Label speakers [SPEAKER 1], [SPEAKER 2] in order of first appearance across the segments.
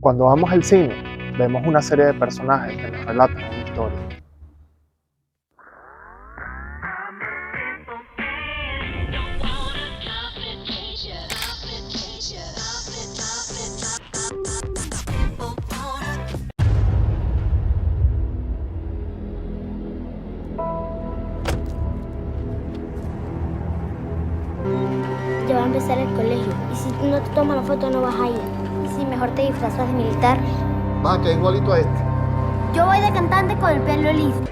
[SPEAKER 1] Cuando vamos al cine, vemos una serie de personajes que nos relatan una historia.
[SPEAKER 2] Ya va a empezar el colegio. Y si no te tomas la foto, no vas a ir. Y si mejor te disfrazas de militar.
[SPEAKER 3] Va, que es igualito a este.
[SPEAKER 2] Yo voy de cantante con el pelo liso.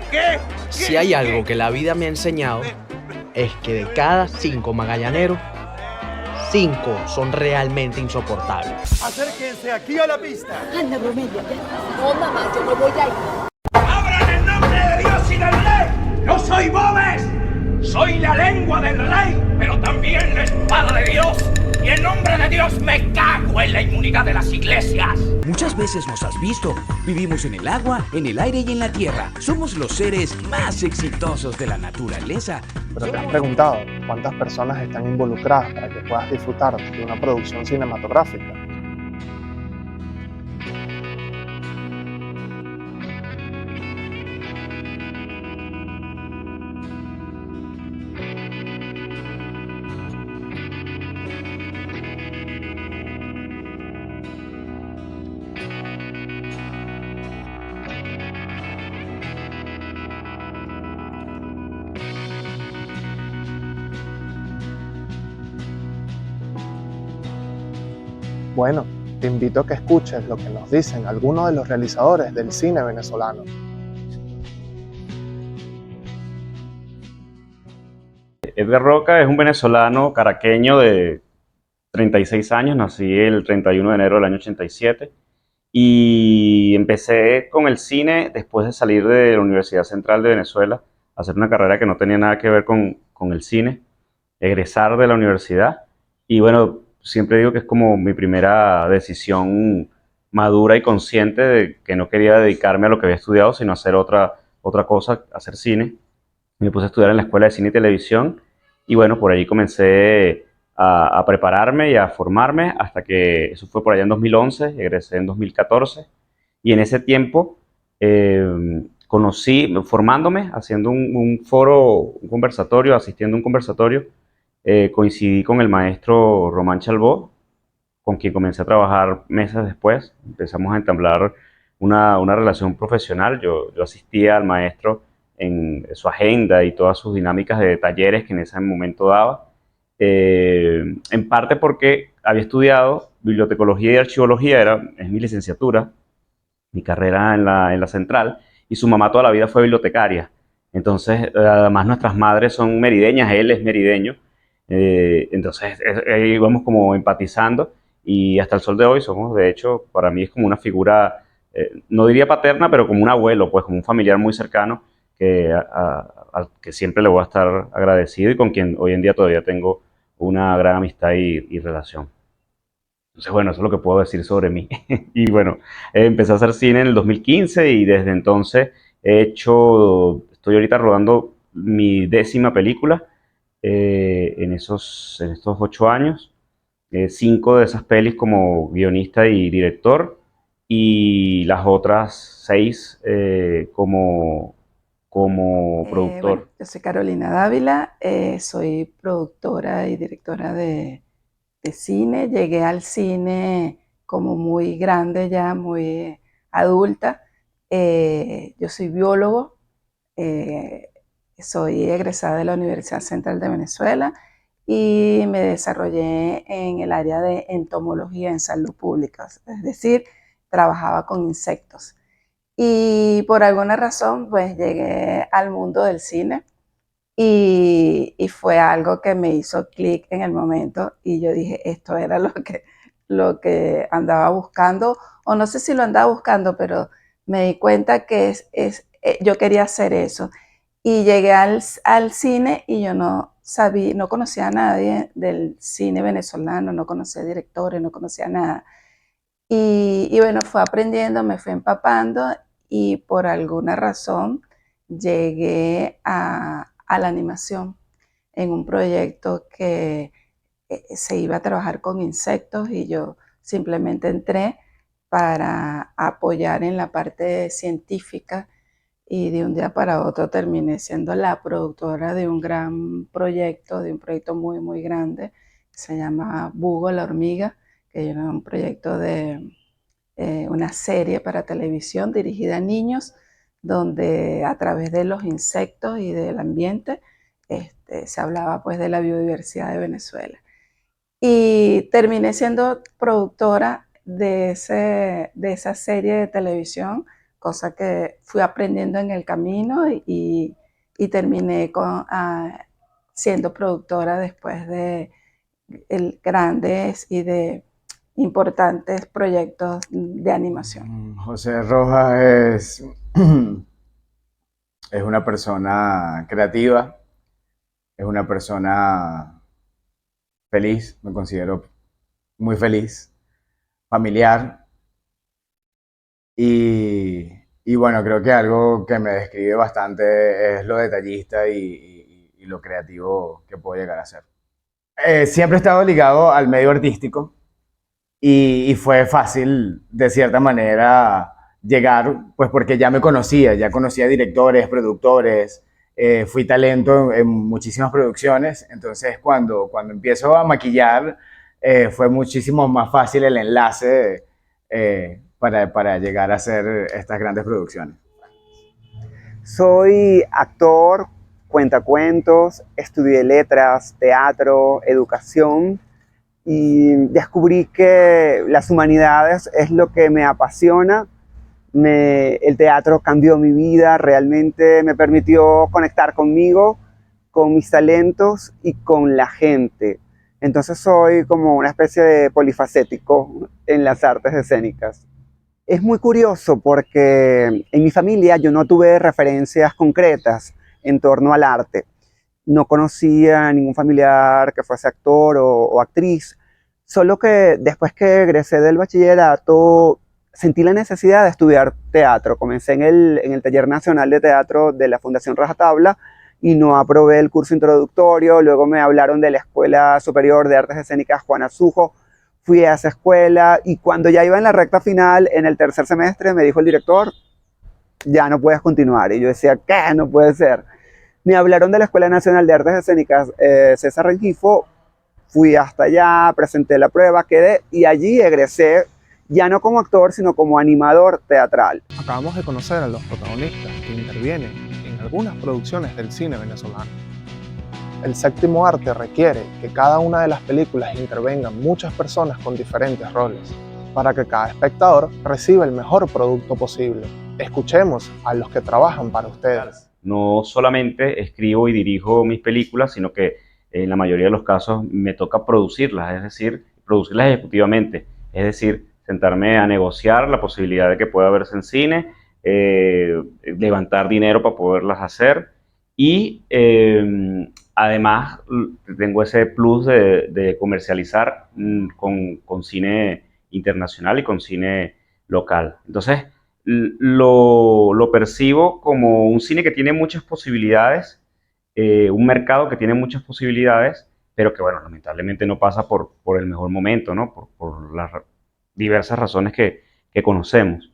[SPEAKER 4] Si hay algo que la vida me ha enseñado, es que de cada 5 magallaneros, 5 son realmente insoportables.
[SPEAKER 3] Acérquense aquí a la pista.
[SPEAKER 5] Anda, Bromelia, ya. No, mamá, yo no voy a ir.
[SPEAKER 6] ¡Abran en nombre de Dios y del rey! ¡No soy Bobes! ¡Soy la lengua del rey, pero también la espada de Dios! Y en nombre de Dios me cago en la inmunidad de las iglesias.
[SPEAKER 7] Muchas veces nos has visto. Vivimos en el agua, en el aire y en la tierra. Somos los seres más exitosos de la naturaleza.
[SPEAKER 1] Pero te has preguntado cuántas personas están involucradas para que puedas disfrutar de una producción cinematográfica. Bueno, te invito a que escuches lo que nos dicen algunos de los realizadores del cine venezolano.
[SPEAKER 8] Edgar Roca es un venezolano caraqueño de 36 años, nací el 31 de enero del año 87 y empecé con el cine después de salir de la Universidad Central de Venezuela, a hacer una carrera que no tenía nada que ver con el cine, egresar de la universidad y bueno, siempre digo que es como mi primera decisión madura y consciente de que no quería dedicarme a lo que había estudiado, sino hacer otra cosa, hacer cine. Me puse a estudiar en la Escuela de Cine y Televisión y bueno, por ahí comencé a prepararme y a formarme hasta que eso fue por allá en 2011, egresé en 2014 y en ese tiempo conocí, formándome, haciendo un foro, un conversatorio, asistiendo a un conversatorio, coincidí con el maestro Román Chalbó, con quien comencé a trabajar meses después. Empezamos a entablar una relación profesional. Yo asistía al maestro en su agenda y todas sus dinámicas de talleres que en ese momento daba. En parte porque había estudiado bibliotecología y archivología, es mi licenciatura, mi carrera en la central, y su mamá toda la vida fue bibliotecaria. Entonces, además nuestras madres son merideñas, él es merideño, entonces ahí vamos como empatizando y hasta el sol de hoy somos, de hecho, para mí es como una figura, no diría paterna, pero como un abuelo, pues como un familiar muy cercano al que siempre le voy a estar agradecido y con quien hoy en día todavía tengo una gran amistad y relación. Entonces, bueno, eso es lo que puedo decir sobre mí. Y bueno, empecé a hacer cine en el 2015 y desde entonces estoy ahorita rodando mi 10ª película en estos 8 años. 5 de esas pelis como guionista y director y las otras 6 como productor.
[SPEAKER 5] Bueno, yo soy Carolina Dávila, soy productora y directora de cine. Llegué al cine como muy grande ya, muy adulta. Yo soy biólogo, soy egresada de la Universidad Central de Venezuela y me desarrollé en el área de entomología en salud pública, es decir, trabajaba con insectos. Y por alguna razón, pues llegué al mundo del cine y fue algo que me hizo clic en el momento y yo dije, esto era lo que andaba buscando, o no sé si lo andaba buscando, pero me di cuenta que yo quería hacer eso. Y llegué al cine y yo no sabía, no conocía a nadie del cine venezolano, no conocía directores, no conocía nada. Y bueno, fue aprendiendo, me fui empapando y por alguna razón llegué a la animación en un proyecto que se iba a trabajar con insectos y yo simplemente entré para apoyar en la parte científica y de un día para otro terminé siendo la productora de un gran proyecto, de un proyecto muy, muy grande, que se llama Bugo la hormiga, que era un proyecto de una serie para televisión dirigida a niños, donde a través de los insectos y del ambiente se hablaba pues de la biodiversidad de Venezuela. Y terminé siendo productora de esa serie de televisión, cosa que fui aprendiendo en el camino y terminé siendo productora después de grandes y de importantes proyectos de animación.
[SPEAKER 9] José Rojas es una persona creativa, es una persona feliz, me considero muy feliz, familiar y bueno, creo que algo que me describe bastante es lo detallista y lo creativo que puedo llegar a ser. Siempre he estado ligado al medio artístico y fue fácil, de cierta manera, llegar, pues porque ya me conocía, ya conocía directores, productores, fui talento en muchísimas producciones, entonces cuando empiezo a maquillar fue muchísimo más fácil el enlace para llegar a hacer estas grandes producciones.
[SPEAKER 10] Soy actor, cuentacuentos, estudié letras, teatro, educación y descubrí que las humanidades es lo que me apasiona. El teatro cambió mi vida, realmente me permitió conectar conmigo, con mis talentos y con la gente. Entonces soy como una especie de polifacético en las artes escénicas. Es muy curioso porque en mi familia yo no tuve referencias concretas en torno al arte. No conocía a ningún familiar que fuese actor o actriz, solo que después que egresé del bachillerato sentí la necesidad de estudiar teatro. Comencé en el Taller Nacional de Teatro de la Fundación Rajatabla y no aprobé el curso introductorio. Luego me hablaron de la Escuela Superior de Artes Escénicas Juan Azujo. Fui a esa escuela y cuando ya iba en la recta final, en el tercer semestre, me dijo el director, ya no puedes continuar. Y yo decía, ¿qué? No puede ser. Me hablaron de la Escuela Nacional de Artes Escénicas César Rengifo. Fui hasta allá, presenté la prueba, quedé y allí egresé, ya no como actor, sino como animador teatral.
[SPEAKER 1] Acabamos de conocer a los protagonistas que intervienen en algunas producciones del cine venezolano. El séptimo arte requiere que cada una de las películas intervengan muchas personas con diferentes roles, para que cada espectador reciba el mejor producto posible. Escuchemos a los que trabajan para ustedes.
[SPEAKER 8] No solamente escribo y dirijo mis películas, sino que en la mayoría de los casos me toca producirlas, es decir, producirlas ejecutivamente, es decir, sentarme a negociar la posibilidad de que pueda verse en cine, levantar dinero para poderlas hacer y además tengo ese plus de comercializar con cine internacional y con cine local. Entonces lo percibo como un cine que tiene muchas posibilidades, un mercado que tiene muchas posibilidades, pero que, bueno, lamentablemente no pasa por el mejor momento, ¿no? Por las diversas razones que conocemos.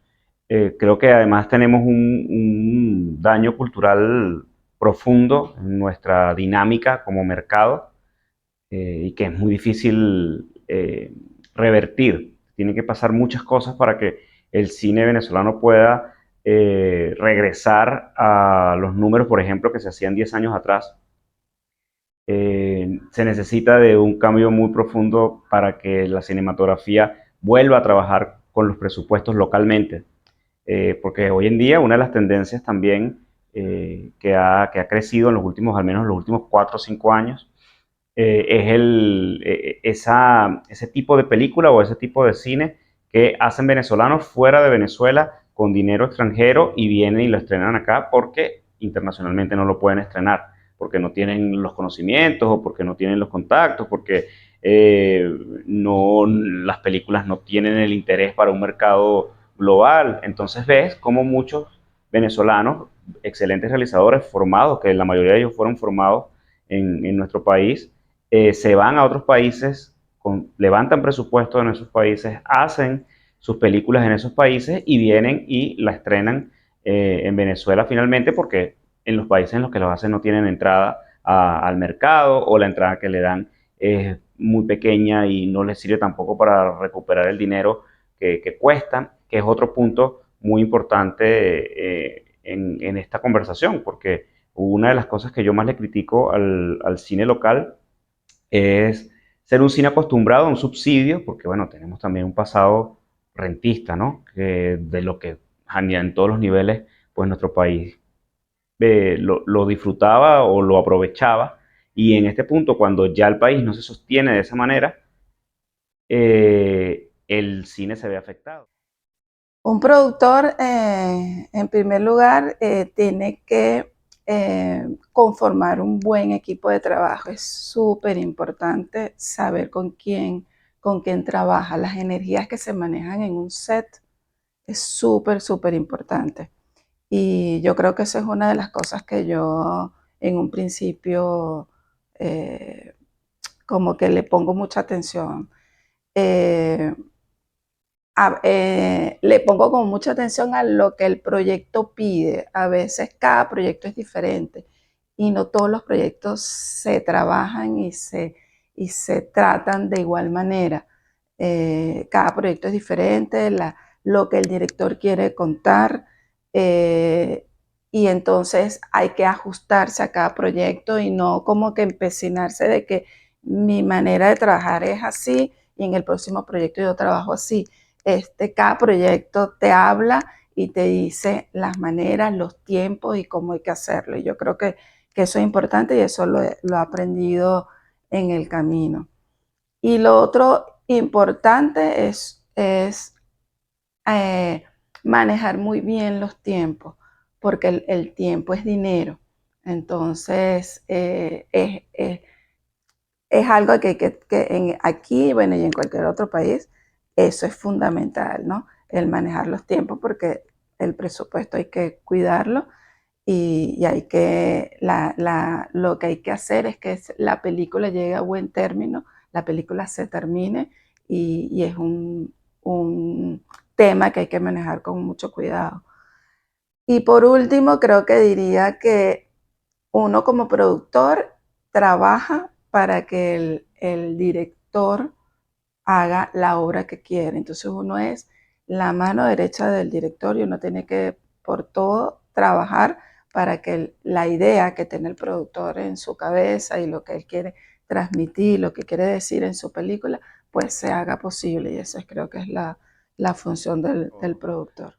[SPEAKER 8] Creo que además tenemos un daño cultural profundo en nuestra dinámica como mercado y que es muy difícil revertir. Tienen que pasar muchas cosas para que el cine venezolano pueda regresar a los números, por ejemplo, que se hacían 10 años atrás. Se necesita de un cambio muy profundo para que la cinematografía vuelva a trabajar con los presupuestos localmente, porque hoy en día una de las tendencias también que ha crecido en los últimos, al menos los últimos 4 o 5 años, es ese tipo de película o ese tipo de cine que hacen venezolanos fuera de Venezuela con dinero extranjero y vienen y lo estrenan acá porque internacionalmente no lo pueden estrenar, porque no tienen los conocimientos o porque no tienen los contactos, porque las películas no tienen el interés para un mercado global. Entonces ves como muchos venezolanos, excelentes realizadores formados, que la mayoría de ellos fueron formados en nuestro país, se van a otros países, levantan presupuestos en esos países, hacen sus películas en esos países y vienen y la estrenan en Venezuela finalmente, porque en los países en los que los hacen no tienen entrada al mercado, o la entrada que le dan es muy pequeña y no les sirve tampoco para recuperar el dinero que cuestan, que es otro punto muy importante en esta conversación, porque una de las cosas que yo más le critico al cine local es ser un cine acostumbrado a un subsidio, porque bueno, tenemos también un pasado rentista, ¿no? Que de lo que en todos los niveles, pues nuestro país lo disfrutaba o lo aprovechaba. Y en este punto, cuando ya el país no se sostiene de esa manera, el cine se ve afectado.
[SPEAKER 5] Un productor, en primer lugar, tiene que conformar un buen equipo de trabajo. Es súper importante saber con quién trabaja. Las energías que se manejan en un set es súper, súper importante. Y yo creo que eso es una de las cosas que yo en un principio como que le pongo mucha atención. Le pongo como mucha atención a lo que el proyecto pide. A veces cada proyecto es diferente y no todos los proyectos se trabajan y se tratan de igual manera. Cada proyecto es diferente, lo que el director quiere contar, y entonces hay que ajustarse a cada proyecto y no como que empecinarse de que mi manera de trabajar es así y en el próximo proyecto yo trabajo así. Cada proyecto te habla y te dice las maneras, los tiempos y cómo hay que hacerlo. Y yo creo que eso es importante y eso lo he aprendido en el camino. Y lo otro importante es manejar muy bien los tiempos, porque el tiempo es dinero. Entonces, es algo que aquí, bueno, y en cualquier otro país, eso es fundamental, ¿no? El manejar los tiempos, porque el presupuesto hay que cuidarlo y hay que, lo que hay que hacer es que la película llegue a buen término, la película se termine y es un tema que hay que manejar con mucho cuidado. Y por último, creo que diría que uno como productor trabaja para que el director haga la obra que quiere. Entonces uno es la mano derecha del director y uno tiene que por todo trabajar para que la idea que tiene el productor en su cabeza y lo que él quiere transmitir, lo que quiere decir en su película, pues se haga posible. Y eso creo que es la función del productor.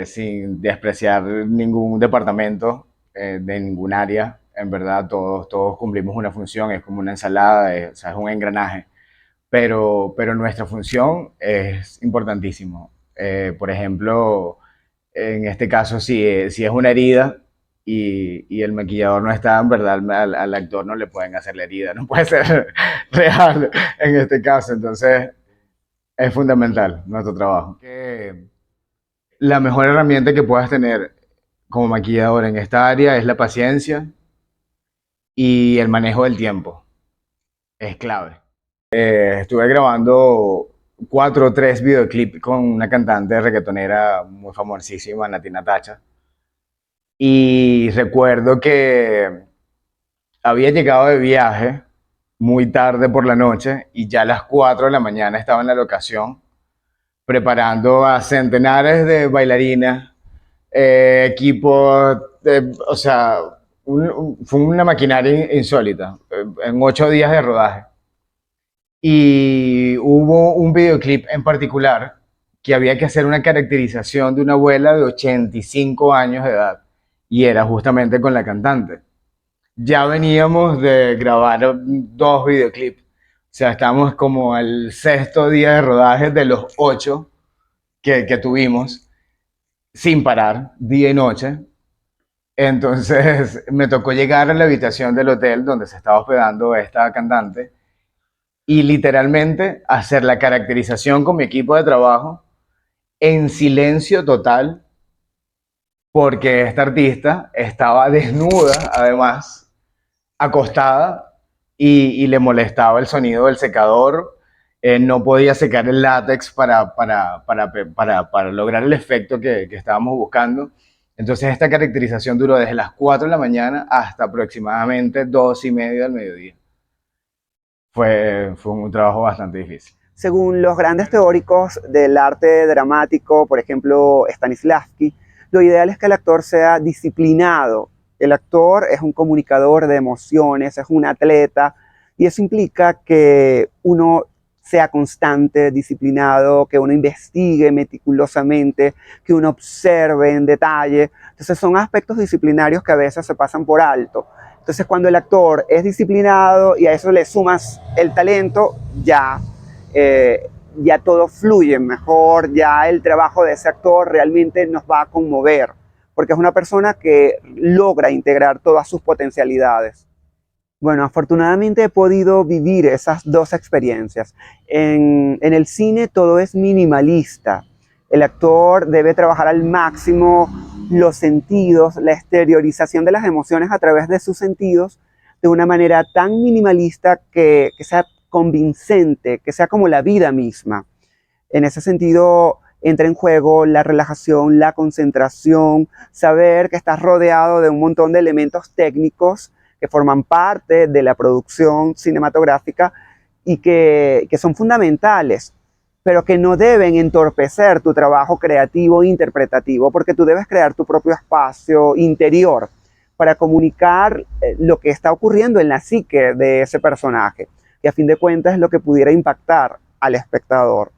[SPEAKER 9] Sin despreciar ningún departamento de ningún área, en verdad todos cumplimos una función, es como una ensalada, o sea, es un engranaje. Pero nuestra función es importantísimo. Por ejemplo, en este caso, si es una herida y el maquillador no está, en verdad al actor no le pueden hacer la herida, no puede ser real en este caso. Entonces, es fundamental nuestro trabajo. La mejor herramienta que puedas tener como maquillador en esta área es la paciencia y el manejo del tiempo. Es clave. Estuve grabando 4 o 3 videoclips con una cantante reggaetonera muy famosísima, Nati Natacha. Y recuerdo que había llegado de viaje muy tarde por la noche y ya a las 4 de la mañana estaba en la locación preparando a centenares de bailarinas, equipos, o sea, fue una maquinaria insólita, en 8 días de rodaje. Y hubo un videoclip en particular que había que hacer una caracterización de una abuela de 85 años de edad y era justamente con la cantante. Ya veníamos de grabar 2 videoclips, o sea, estamos como al 6.º día de rodaje de los 8 que tuvimos, sin parar, día y noche. Entonces me tocó llegar a la habitación del hotel donde se estaba hospedando esta cantante y literalmente hacer la caracterización con mi equipo de trabajo en silencio total, porque esta artista estaba desnuda, además, acostada, y le molestaba el sonido del secador no podía secar el látex para lograr el efecto que estábamos buscando. Entonces esta caracterización duró desde las 4 de la mañana hasta aproximadamente 2:30 del mediodía. Fue un trabajo bastante difícil.
[SPEAKER 10] Según los grandes teóricos del arte dramático, por ejemplo Stanislavski, lo ideal es que el actor sea disciplinado. El actor es un comunicador de emociones, es un atleta, y eso implica que uno sea constante, disciplinado, que uno investigue meticulosamente, que uno observe en detalle. Entonces son aspectos disciplinarios que a veces se pasan por alto. Entonces cuando el actor es disciplinado y a eso le sumas el talento, ya todo fluye mejor, ya el trabajo de ese actor realmente nos va a conmover, porque es una persona que logra integrar todas sus potencialidades. Bueno, afortunadamente he podido vivir esas dos experiencias. En el cine todo es minimalista. El actor debe trabajar al máximo los sentidos, la exteriorización de las emociones a través de sus sentidos, de una manera tan minimalista que sea convincente, que sea como la vida misma. En ese sentido entra en juego la relajación, la concentración, saber que estás rodeado de un montón de elementos técnicos que forman parte de la producción cinematográfica y que son fundamentales, pero que no deben entorpecer tu trabajo creativo e interpretativo, porque tú debes crear tu propio espacio interior para comunicar lo que está ocurriendo en la psique de ese personaje, que a fin de cuentas es lo que pudiera impactar al espectador.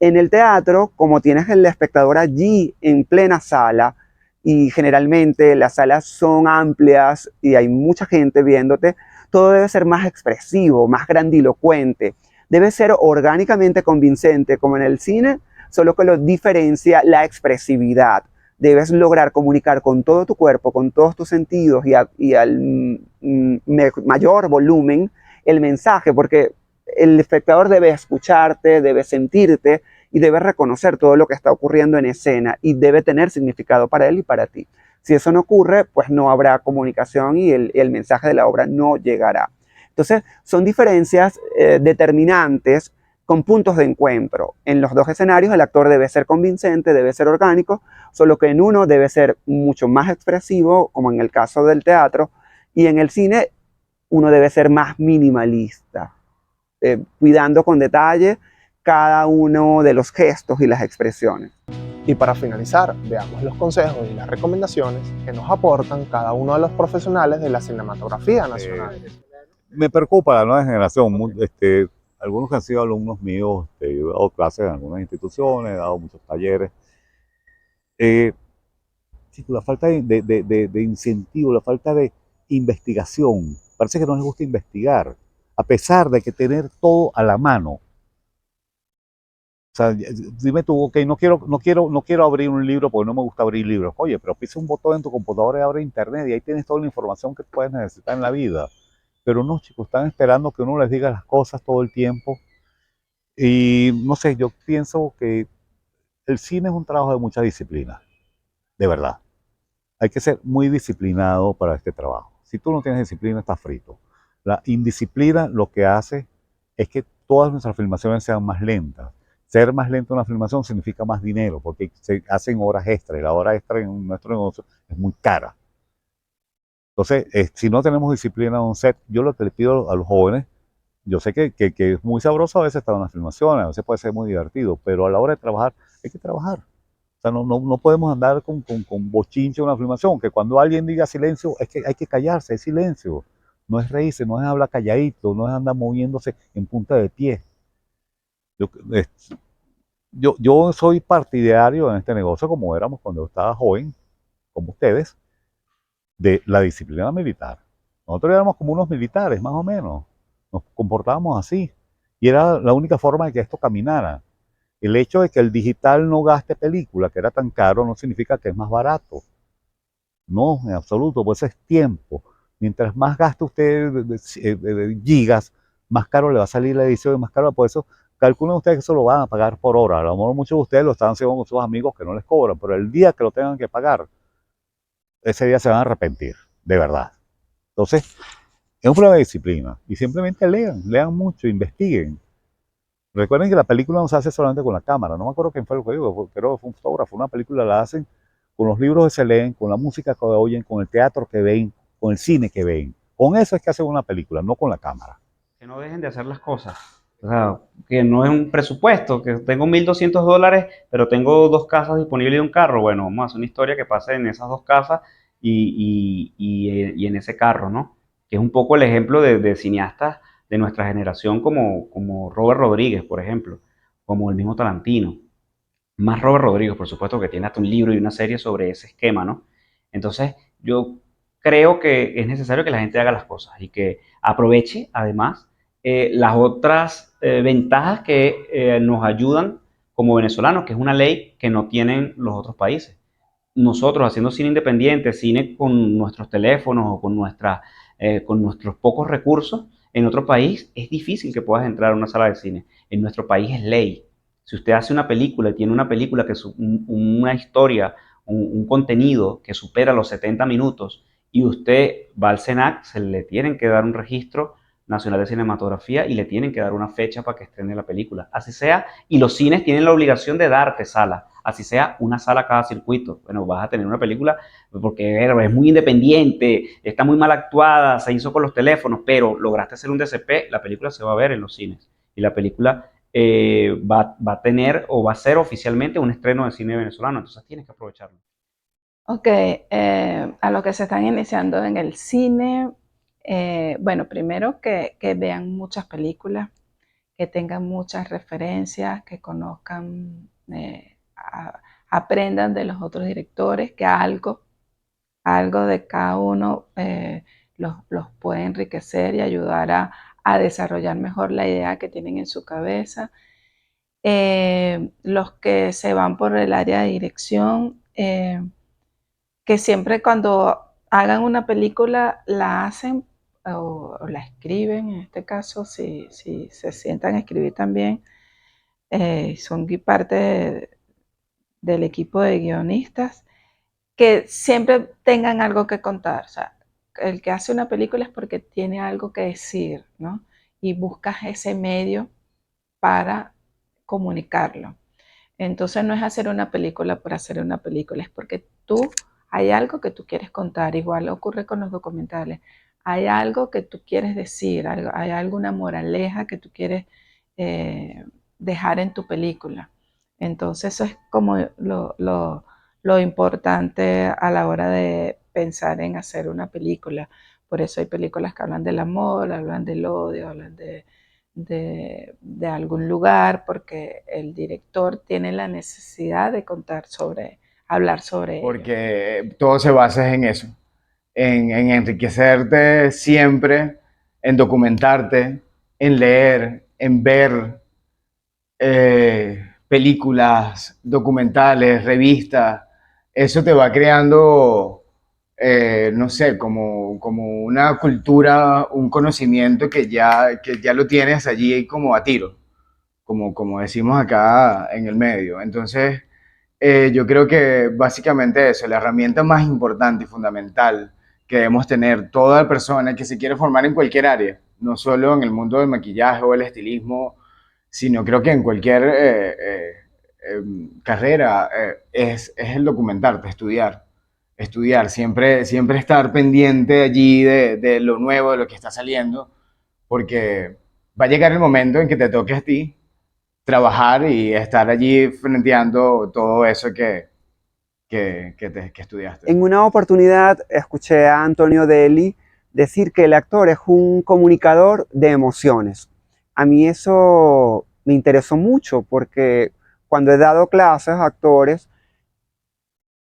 [SPEAKER 10] En el teatro, como tienes el espectador allí en plena sala, y generalmente las salas son amplias y hay mucha gente viéndote, todo debe ser más expresivo, más grandilocuente. Debe ser orgánicamente convincente, como en el cine, solo que lo diferencia la expresividad. Debes lograr comunicar con todo tu cuerpo, con todos tus sentidos y al mayor volumen el mensaje, porque el espectador debe escucharte, debe sentirte y debe reconocer todo lo que está ocurriendo en escena y debe tener significado para él y para ti. Si eso no ocurre, pues no habrá comunicación y el mensaje de la obra no llegará. Entonces, son diferencias determinantes con puntos de encuentro. En los dos escenarios el actor debe ser convincente, debe ser orgánico, solo que en uno debe ser mucho más expresivo, como en el caso del teatro, y en el cine uno debe ser más minimalista, cuidando con detalle cada uno de los gestos y las expresiones.
[SPEAKER 1] Y para finalizar, veamos los consejos y las recomendaciones que nos aportan cada uno de los profesionales de la cinematografía nacional.
[SPEAKER 11] Me preocupa la nueva generación. Algunos que han sido alumnos míos, yo he dado clases en algunas instituciones, he dado muchos talleres. La falta de incentivo, la falta de investigación. Parece que no les gusta investigar, a pesar de que tener todo a la mano. O sea, dime tú, ok, no quiero abrir un libro porque no me gusta abrir libros. Oye, pero pisa un botón en tu computadora y abre internet y ahí tienes toda la información que puedes necesitar en la vida. Pero no, chicos, están esperando que uno les diga las cosas todo el tiempo. Y no sé, yo pienso que el cine es un trabajo de mucha disciplina, de verdad. Hay que ser muy disciplinado para este trabajo. Si tú no tienes disciplina, estás frito. La indisciplina lo que hace es que todas nuestras filmaciones sean más lentas. Ser más lento en una filmación significa más dinero, porque se hacen horas extra, y la hora extra en nuestro negocio es muy cara. Entonces, si no tenemos disciplina en un set, yo lo que le pido a los jóvenes, yo sé que es muy sabroso a veces estar en una filmación, a veces puede ser muy divertido, pero a la hora de trabajar, hay que trabajar. O sea, no podemos andar con bochinche en una filmación, que cuando alguien diga silencio, es que hay que callarse, es silencio. No es reírse, no es hablar calladito, no es andar moviéndose en punta de pie. Yo soy partidario en este negocio, como éramos cuando estaba joven, como ustedes, de la disciplina militar. Nosotros éramos como unos militares, más o menos. Nos comportábamos así. Y era la única forma de que esto caminara. El hecho de que el digital no gaste película, que era tan caro, no significa que es más barato. No, en absoluto, pues es tiempo. Mientras más gaste usted de gigas, más caro le va a salir la edición y más caro. Por eso, calculen ustedes que eso lo van a pagar por hora. A lo mejor muchos de ustedes lo están haciendo con sus amigos que no les cobran, pero el día que lo tengan que pagar, ese día se van a arrepentir, de verdad. Entonces, es un problema de disciplina. Y simplemente lean mucho, investiguen. Recuerden que la película no se hace solamente con la cámara, no me acuerdo quién fue lo que dijo, pero fue un fotógrafo. Una película la hacen con los libros que se leen, con la música que oyen, con el teatro que ven, con el cine que ven. Con eso es que hacen una película, no con la cámara.
[SPEAKER 8] Que no dejen de hacer las cosas. O sea, que no es un presupuesto, que tengo $1.200, pero tengo 2 casas disponibles y un carro. Bueno, vamos a hacer una historia que pase en esas 2 casas y en ese carro, ¿no? Que es un poco el ejemplo de cineastas de nuestra generación como Robert Rodríguez, por ejemplo, como el mismo Tarantino. Más Robert Rodríguez, por supuesto, que tiene hasta un libro y una serie sobre ese esquema, ¿no? Entonces, yo creo que es necesario que la gente haga las cosas y que aproveche, además, las otras ventajas que nos ayudan como venezolanos, que es una ley que no tienen los otros países. Nosotros haciendo cine independiente, cine con nuestros teléfonos o con nuestros pocos recursos, en otro país es difícil que puedas entrar a una sala de cine. En nuestro país es ley. Si usted hace una película y tiene una película una historia, un contenido que supera los 70 minutos y usted va al SENAC, se le tienen que dar un registro nacional de cinematografía y le tienen que dar una fecha para que estrene la película. Así sea, y los cines tienen la obligación de darte sala, así sea una sala cada circuito. Bueno, vas a tener una película porque es muy independiente, está muy mal actuada, se hizo con los teléfonos, pero lograste hacer un DCP, la película se va a ver en los cines y la película va a tener o va a ser oficialmente un estreno de cine venezolano, entonces tienes que aprovecharlo.
[SPEAKER 5] Ok, a los que se están iniciando en el cine, bueno, primero que vean muchas películas, que tengan muchas referencias, que conozcan, aprendan de los otros directores, que algo de cada uno los puede enriquecer y ayudar a desarrollar mejor la idea que tienen en su cabeza. Los que se van por el área de dirección, que siempre cuando hagan una película la hacen o la escriben, en este caso, si se sientan a escribir también, son parte del equipo de guionistas, que siempre tengan algo que contar. O sea, el que hace una película es porque tiene algo que decir, ¿no? Y buscas ese medio para comunicarlo. Entonces no es hacer una película por hacer una película, es porque hay algo que tú quieres contar. Igual ocurre con los documentales. Hay algo que tú quieres decir, hay alguna moraleja que tú quieres dejar en tu película. Entonces eso es como lo importante a la hora de pensar en hacer una película. Por eso hay películas que hablan del amor, hablan del odio, hablan de algún lugar, porque el director tiene la necesidad de hablar sobre ello.
[SPEAKER 9] Porque todo se basa en eso, en enriquecerte siempre, en documentarte, en leer, en ver películas, documentales, revistas. Eso te va creando, no sé, como una cultura, un conocimiento que ya lo tienes allí como a tiro, como decimos acá en el medio. Entonces, yo creo que básicamente eso, la herramienta más importante y fundamental que debemos tener toda persona que se quiere formar en cualquier área, no solo en el mundo del maquillaje o el estilismo, sino creo que en cualquier carrera, es el documentarte, estudiar, siempre estar pendiente allí de lo nuevo, de lo que está saliendo, porque va a llegar el momento en que te toque a ti trabajar y estar allí frenteando todo eso que estudiaste.
[SPEAKER 10] En una oportunidad escuché a Antonio Deli decir que el actor es un comunicador de emociones. A mí eso me interesó mucho porque cuando he dado clases a actores,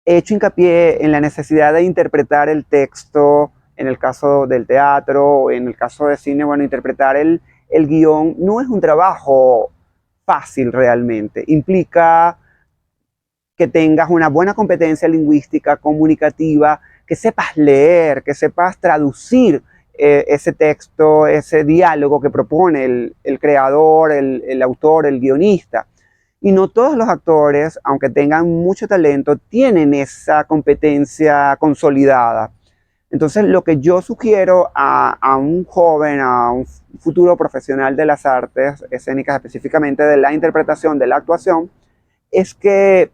[SPEAKER 10] he hecho hincapié en la necesidad de interpretar el texto, en el caso del teatro, en el caso de cine, bueno, interpretar el guión no es un trabajo fácil realmente. Implica que tengas una buena competencia lingüística, comunicativa, que sepas leer, que sepas traducir ese texto, ese diálogo que propone el creador, el autor, el guionista. Y no todos los actores, aunque tengan mucho talento, tienen esa competencia consolidada. Entonces, lo que yo sugiero a un joven, a un futuro profesional de las artes escénicas, específicamente de la interpretación, de la actuación, es que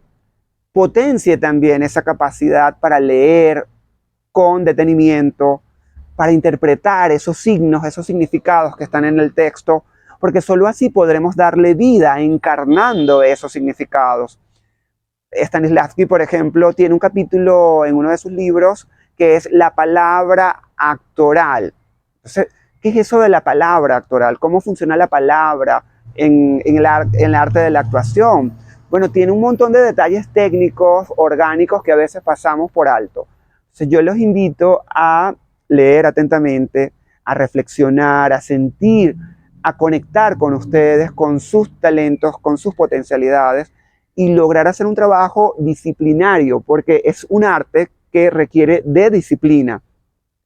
[SPEAKER 10] potencie también esa capacidad para leer con detenimiento, para interpretar esos signos, esos significados que están en el texto, porque solo así podremos darle vida encarnando esos significados. Stanislavski, por ejemplo, tiene un capítulo en uno de sus libros que es la palabra actoral. Entonces, ¿qué es eso de la palabra actoral? ¿Cómo funciona la palabra en el arte de la actuación? Bueno, tiene un montón de detalles técnicos, orgánicos, que a veces pasamos por alto. Entonces, yo los invito a leer atentamente, a reflexionar, a sentir, a conectar con ustedes, con sus talentos, con sus potencialidades y lograr hacer un trabajo disciplinario, porque es un arte que requiere de disciplina.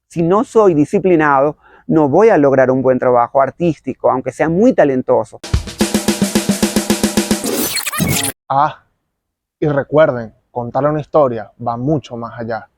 [SPEAKER 10] Si no soy disciplinado, no voy a lograr un buen trabajo artístico, aunque sea muy talentoso.
[SPEAKER 1] Y recuerden, contar una historia va mucho más allá.